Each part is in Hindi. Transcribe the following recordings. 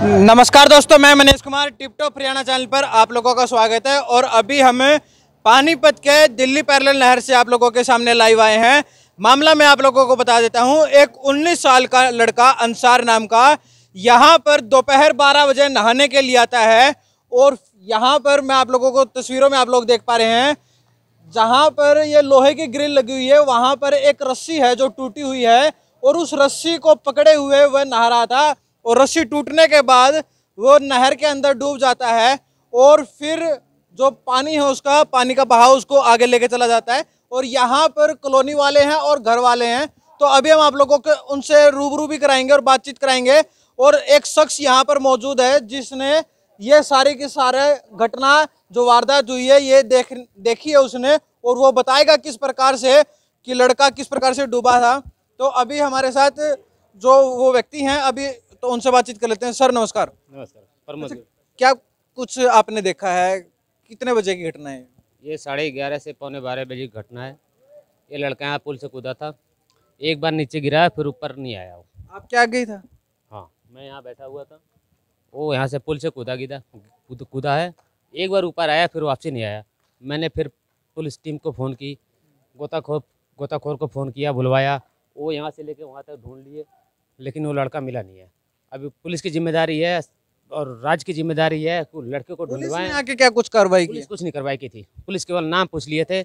नमस्कार दोस्तों, मैं Manish Kumar tip top Haryana channel पर आप लोगों का स्वागत है। और अभी हम पानीपत के दिल्ली पैरेलल नहर से आप लोगों के सामने लाइव आए हैं। मामला मैं आप लोगों को बता देता हूं। एक 19 साल का लड़का अंसार नाम का यहां पर दोपहर 12 बजे नहाने के लिए आता है। और यहां पर मैं आप लोगों को तस्वीरों में आप लोग देख पा रहे हैं, जहां पर ये लोहे की ग्रिल लगी हुई है, वहां पर एक रस्सी है जो टूटी हुई है और उस रस्सी को पकड़े हुए वह नहा रहा था। और रस्सी टूटने के बाद वो नहर के अंदर डूब जाता है और फिर जो पानी है उसका पानी का बहाव उसको आगे लेके चला जाता है। और यहाँ पर कॉलोनी वाले हैं और घर वाले हैं, तो अभी हम आप लोगों को उनसे रूबरू भी कराएंगे और बातचीत कराएंगे। और एक शख्स यहाँ पर मौजूद है जिसने ये सारी की सारे घटना जो वारदात हुई है ये देखी है उसने, और वो बताएगा किस प्रकार से कि लड़का किस प्रकार से डूबा था। तो अभी हमारे साथ जो वो व्यक्ति हैं, अभी तो उनसे बातचीत कर लेते हैं। सर नमस्कार। नमस्कार। अच्छा, क्या कुछ आपने देखा है, कितने बजे की घटना है? ये 11:30 से पौने 12 बजे की घटना है। ये लड़का यहाँ पुल से कूदा था, एक बार नीचे गिरा फिर ऊपर नहीं आया वो। आप क्या गई था? हाँ, मैं यहाँ बैठा हुआ था, वो यहाँ से पुल से कूदा है, एक बार ऊपर आया फिर वापसी नहीं आया। मैंने फिर पुलिस टीम को फ़ोन की, गोताखोर को फ़ोन किया, बुलवाया, वो यहाँ से लेके वहाँ तक ढूंढ लिए, लेकिन वो लड़का मिला नहीं है। अभी पुलिस की जिम्मेदारी है और राज्य की जिम्मेदारी है कि लड़के को ढूंढवाएं। आके क्या कुछ कार्रवाई की? पुलिस कुछ नहीं कार्रवाई की थी। पुलिस केवल नाम पूछ लिए थे,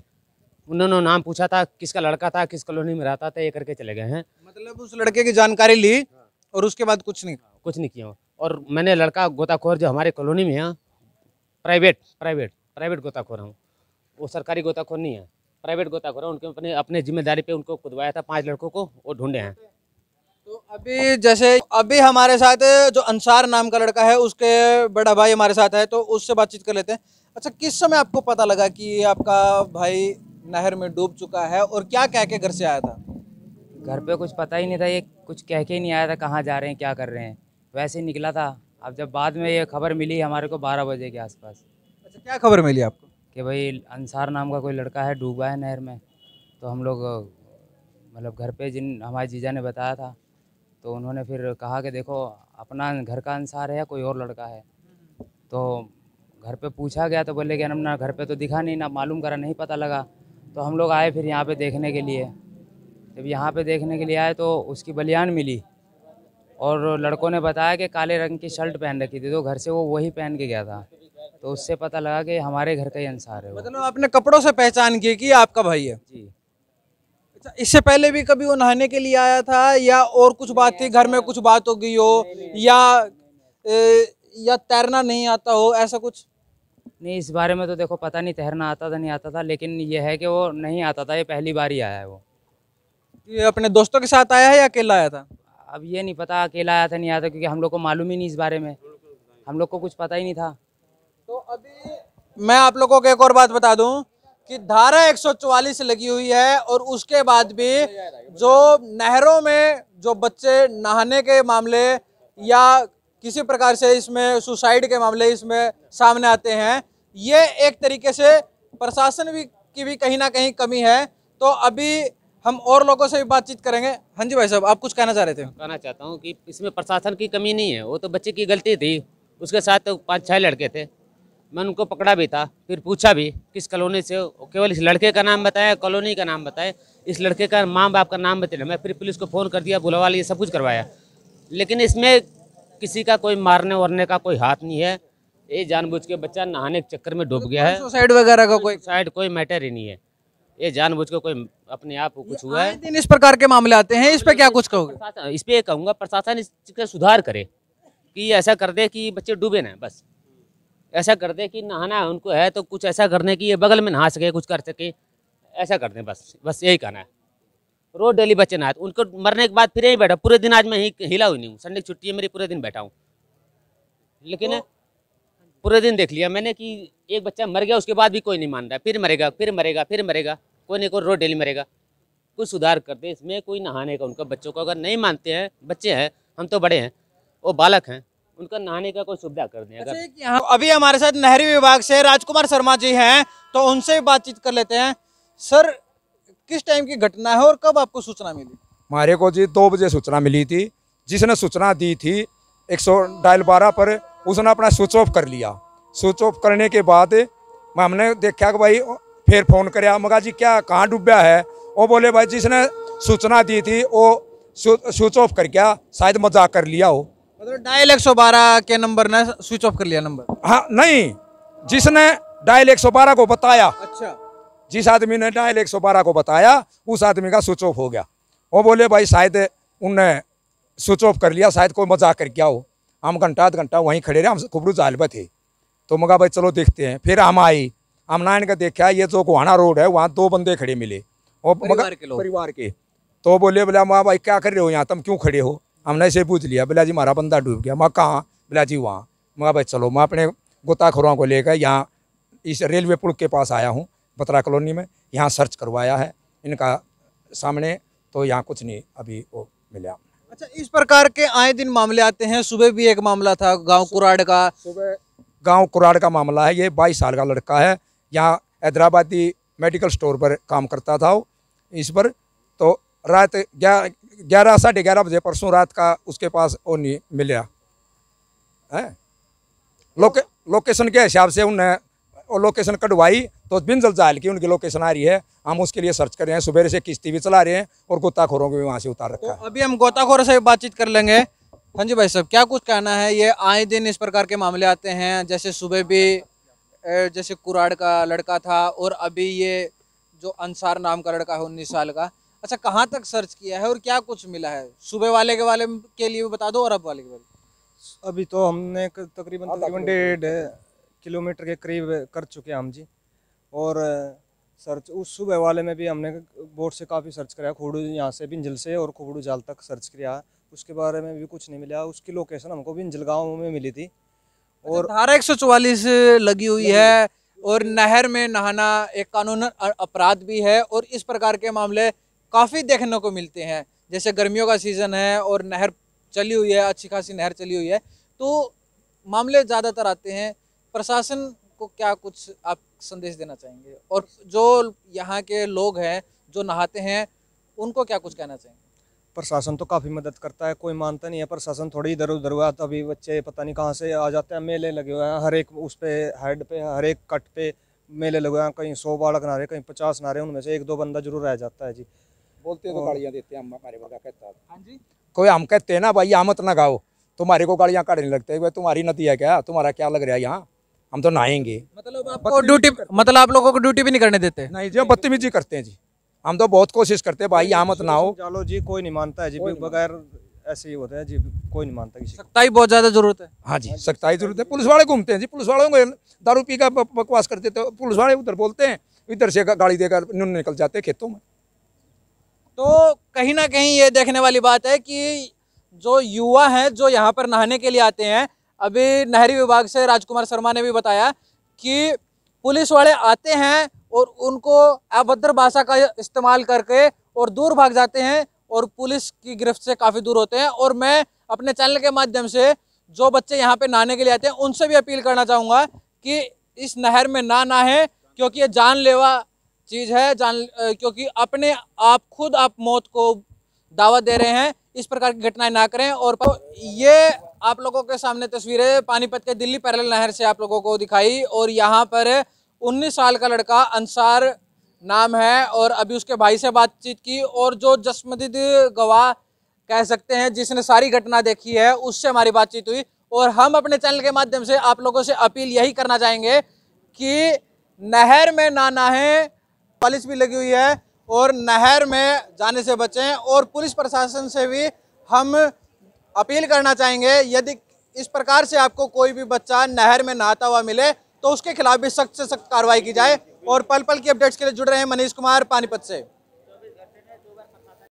उन्होंने नाम पूछा था, किसका लड़का था, किस कॉलोनी में रहता था, ये करके चले गए हैं। मतलब उस लड़के की जानकारी ली और उसके बाद कुछ नहीं किया। और मैंने लड़का गोताखोर जो हमारे कॉलोनी में है, प्राइवेट गोताखोर हूँ, वो सरकारी गोताखोर नहीं है, प्राइवेट गोताखोर है। उनके अपने जिम्मेदारी पे उनको खुदवाया था, 5 लड़कों को वो ढूंढे हैं। तो अभी हमारे साथ जो अंसार नाम का लड़का है उसके बड़ा भाई हमारे साथ है, तो उससे बातचीत कर लेते हैं। अच्छा, किस समय आपको पता लगा कि आपका भाई नहर में डूब चुका है और क्या कह के घर से आया था? घर पे कुछ पता ही नहीं था, ये कुछ कह के ही नहीं आया था कहाँ जा रहे हैं क्या कर रहे हैं, वैसे ही निकला था। अब जब बाद में ये खबर मिली हमारे को 12 बजे के आसपास। अच्छा, क्या खबर मिली आपको? कि भाई अंसार नाम का कोई लड़का है डूबा है नहर में। तो हम लोग मतलब घर पे जिन हमारे जीजा ने बताया था, तो उन्होंने फिर कहा कि देखो अपना घर का अंसार है या कोई और लड़का है। तो घर पे पूछा गया तो बोले कि ना घर पे तो दिखा नहीं, ना मालूम करा, नहीं पता लगा। तो हम लोग आए फिर यहाँ पे देखने के लिए। जब यहाँ पे देखने के लिए आए तो उसकी बलियान मिली और लड़कों ने बताया कि काले रंग की शर्ट पहन रखी थी, तो घर से वो वही पहन के गया था। तो उससे पता लगा कि हमारे घर का ही अंसार है वो। मतलब आपने कपड़ों से पहचान की कि आपका भाई है? जी। अच्छा, इससे पहले भी कभी वो नहाने के लिए आया था या और कुछ बात थी, घर में कुछ बात हो गई हो या तैरना नहीं आता हो, ऐसा कुछ? नहीं, इस बारे में तो देखो पता नहीं, तैरना आता था नहीं आता था, लेकिन ये है कि वो नहीं आता था, ये पहली बार ही आया है वो। ये अपने दोस्तों के साथ आया है या अकेला आया था? अब ये नहीं पता अकेला आया था नहीं आया था, क्योंकि हम लोग को मालूम ही नहीं इस बारे में, हम लोग को कुछ पता ही नहीं था। तो अभी मैं आप लोगों को एक और बात बता दूं कि धारा 144 लगी हुई है और उसके बाद भी जो नहरों में जो बच्चे नहाने के मामले या किसी प्रकार से इसमें सुसाइड के मामले इसमें सामने आते हैं, ये एक तरीके से प्रशासन की भी कहीं ना कहीं कमी है। तो अभी हम और लोगों से भी बातचीत करेंगे। हाँ जी भाई साहब, आप कुछ कहना चाह रहे थे? कहना चाहता हूँ कि इसमें प्रशासन की कमी नहीं है, वो तो बच्चे की गलती थी। उसके साथ तो 5-6 लड़के थे, मैंने उनको पकड़ा भी था, फिर पूछा भी किस कॉलोनी से, केवल इस लड़के का नाम बताया, कॉलोनी का नाम बताया, इस लड़के का माँ बाप का नाम बताया। मैं फिर पुलिस को फ़ोन कर दिया, बुलवा लिया, सब कुछ करवाया, लेकिन इसमें किसी का कोई मारने वारने का कोई हाथ नहीं है। ये जानबूझ के बच्चा नहाने के चक्कर में डूब गया है। सुसाइड वगैरह का कोई मैटर ही नहीं है, ये जानबूझ के कोई अपने आप कुछ हुआ है। दिन इस प्रकार के मामले आते हैं, इस पे क्या कुछ कहोगे? इस पे ये कहूँगा प्रशासन इसका सुधार करे कि ऐसा कर दे कि बच्चे डूबे ना, बस ऐसा कर दे कि नहाना उनको है तो कुछ ऐसा करने की ये बगल में नहा सके, कुछ कर सके, ऐसा कर दें, बस यही कहना है। रोज डेली बच्चे नहाते, उनको मरने के बाद फिर यही बैठा पूरे दिन। आज मैं हिला हुई नहीं हूँ, संडे की छुट्टी है मेरी, पूरे दिन बैठा हूँ, लेकिन पूरे दिन देख लिया मैंने कि एक बच्चा मर गया, उसके बाद भी कोई नहीं मान रहा, फिर मरेगा, कोई नहीं कोई रोज डेली मरेगा। कुछ सुधार कर दे इसमें, कोई नहाने का उनका बच्चों को अगर नहीं मानते हैं, बच्चे हैं, हम तो बड़े हैं, वो बालक हैं, उनका नहाने का कोई सुविधा कर दें। अगर अभी हमारे साथ नहरी विभाग से राजकुमार शर्मा जी हैं, तो उनसे बातचीत कर लेते हैं। सर, किस टाइम की घटना है और कब आपको सूचना मिली? हमारे को जी 2 बजे सूचना मिली थी। जिसने सूचना दी थी 112 पर उसने अपना स्विच ऑफ कर लिया। स्विच ऑफ करने के बाद हमने देखा कि भाई फिर फ़ोन कराया, मगा जी क्या कहाँ डूबा है। वो बोले भाई जिसने सूचना दी थी वो स्विच ऑफ कर गया, शायद मजाक कर लिया हो। मतलब डायल 112 के नंबर ने स्विच ऑफ कर लिया नंबर? हाँ नहीं, जिसने डायल 112 को बताया, अच्छा, जिस आदमी ने डायल 112 को बताया उस आदमी का स्विच ऑफ हो गया। वो बोले भाई शायद उनने स्विच ऑफ कर लिया, शायद कोई मजाक कर गया हो। हम घंटा आध घंटा वहीं खड़े रहे, हम खुबरू जाल पे थे। तो मगा भाई चलो देखते हैं। फिर हम आई, हम नाइन का देखा ये जो गोहाना रोड है वहाँ 2 बंदे खड़े मिले, और परिवार के। तो बोले बोला माँ भाई क्या कर रहे हो यहाँ, तुम क्यों खड़े हो? हमने ऐसे पूछ लिया। बोला जी हमारा बंदा डूब गया। मैं कहाँ? बोला जी वहाँ। मैं भाई चलो, मैं अपने गोताखोरों को लेकर यहाँ इस रेलवे पुल के पास आया हूँ बत्रा कॉलोनी में। यहाँ सर्च करवाया है इनका सामने, तो यहाँ कुछ नहीं अभी वो मिला। अच्छा, इस प्रकार के आए दिन मामले आते हैं। सुबह भी एक मामला था गांव कुराड़ का। सुबह गांव कुराड़ का मामला है। ये 22 साल का लड़का है, यहाँ हैदराबादी मेडिकल स्टोर पर काम करता था वो। इस पर तो रात 11 साढ़े 11 बजे परसों रात का उसके पास वो नहीं मिला है। लोकेशन के हिसाब से उन्हें वो लोकेशन कटवाई, तो बिंजल जाल की उनकी लोकेशन आ रही है। हम उसके लिए सर्च कर रहे हैं, सुबह से किश्ती भी चला रहे हैं और गोताखोरों को भी वहाँ से उतार रखा है। तो अभी हम गोताखोरों से बातचीत कर लेंगे। हाँ जी भाई साहब, क्या कुछ कहना है? ये आए दिन इस प्रकार के मामले आते हैं, जैसे सुबह भी जैसे कुराड़ का लड़का था, और अभी ये जो अंसार नाम का लड़का है 19 साल का। अच्छा, कहाँ तक सर्च किया है और क्या कुछ मिला है? सुबह वाले के लिए भी बता दो और अब वाले के बारे में। अभी तो हमने तकरीबन 1.5 किलोमीटर के करीब कर चुके हैं हम जी। और सर्च उस सुबह वाले में भी हमने बोट से काफ़ी सर्च कराया, खोड़ू यहाँ से बिंजल से और खोड़ू जाल तक सर्च किया। उसके बारे में भी कुछ नहीं मिला। उसकी लोकेशन हमको बिंजल गाँव में मिली थी। और धारा 144 लगी हुई है, और नहर में नहाना एक कानूनन अपराध भी है, और इस प्रकार के मामले काफ़ी देखने को मिलते हैं। जैसे गर्मियों का सीज़न है और नहर चली हुई है, अच्छी खासी नहर चली हुई है, तो मामले ज़्यादातर आते हैं। प्रशासन को क्या कुछ आप संदेश देना चाहेंगे, और जो यहाँ के लोग हैं जो नहाते हैं उनको क्या कुछ कहना चाहेंगे? प्रशासन तो काफ़ी मदद करता है, कोई मानता नहीं है। प्रशासन थोड़ी इधर उधर हुआ तो अभी बच्चे पता नहीं कहाँ से आ जाते हैं। मेले लगे हुए हैं हर एक उस पे हेड पे, हर एक कट पे मेले लगे हुए हैं। कहीं 100 बालक नहा रहे, कहीं 50 नहा रहे, उनमें से 1-2 बंदा जरूर रह जाता है जी। बोलते तो गाड़ियाँ देते हैं, हम हमारे बड़ा कहता है। हाँ जी, कोई हम कहते हैं ना भाई यहाँ मत ना गाओ, तुम्हारे को गाड़ियाँ काटने लगते हैं। भाई तुम्हारी नदी है क्या, तुम्हारा क्या लग रहा है यहाँ, हम तो नहाएंगे। मतलब आपको ड्यूटी, मतलब आप लोगों को ड्यूटी भी नहीं करने देते? नहीं जी, हम बदतमीजी करते हैं जी। हम तो बहुत कोशिश करते हैं भाई यहाँ मत नहाओ। चलो जी, कोई नहीं मानता है जी, बगैर ऐसे ही होता है जी, कोई नहीं मानता किसी को। सख्ताई बहुत ज़्यादा जरूरत है। हाँ जी, सख्ताई जरूरत है। पुलिस वाले घूमते हैं जी, पुलिस वालों को दारू पी का बकवास करते तो पुलिस वाले उधर बोलते हैं, इधर से गाड़ी देकर निकल जाते हैं खेतों में। तो कहीं ना कहीं ये देखने वाली बात है कि जो युवा हैं जो यहाँ पर नहाने के लिए आते हैं, अभी नहरी विभाग से राजकुमार शर्मा ने भी बताया कि पुलिस वाले आते हैं और उनको अभद्र भाषा का इस्तेमाल करके और दूर भाग जाते हैं, और पुलिस की गिरफ्त से काफ़ी दूर होते हैं। और मैं अपने चैनल के माध्यम से जो बच्चे यहाँ पे नहाने के लिए आते हैं उनसे भी अपील करना चाहूँगा कि इस नहर में ना नहाएं, क्योंकि ये जानलेवा चीज़ है। क्योंकि अपने आप खुद आप मौत को दावा दे रहे हैं। इस प्रकार की घटनाएं ना करें। और ये आप लोगों के सामने तस्वीरें पानीपत के दिल्ली पैरेलल नहर से आप लोगों को दिखाई, और यहाँ पर 19 साल का लड़का अंसार नाम है, और अभी उसके भाई से बातचीत की, और जो जस्मदीद गवाह कह सकते हैं जिसने सारी घटना देखी है उससे हमारी बातचीत हुई। और हम अपने चैनल के माध्यम से आप लोगों से अपील यही करना चाहेंगे कि नहर में ना नहाएं, पुलिस भी लगी हुई है, और नहर में जाने से बचें। और पुलिस प्रशासन से भी हम अपील करना चाहेंगे, यदि इस प्रकार से आपको कोई भी बच्चा नहर में नहाता हुआ मिले तो उसके खिलाफ भी सख्त से सख्त कार्रवाई की जाए। और पल पल की अपडेट्स के लिए जुड़ रहे हैं मनीष कुमार पानीपत से।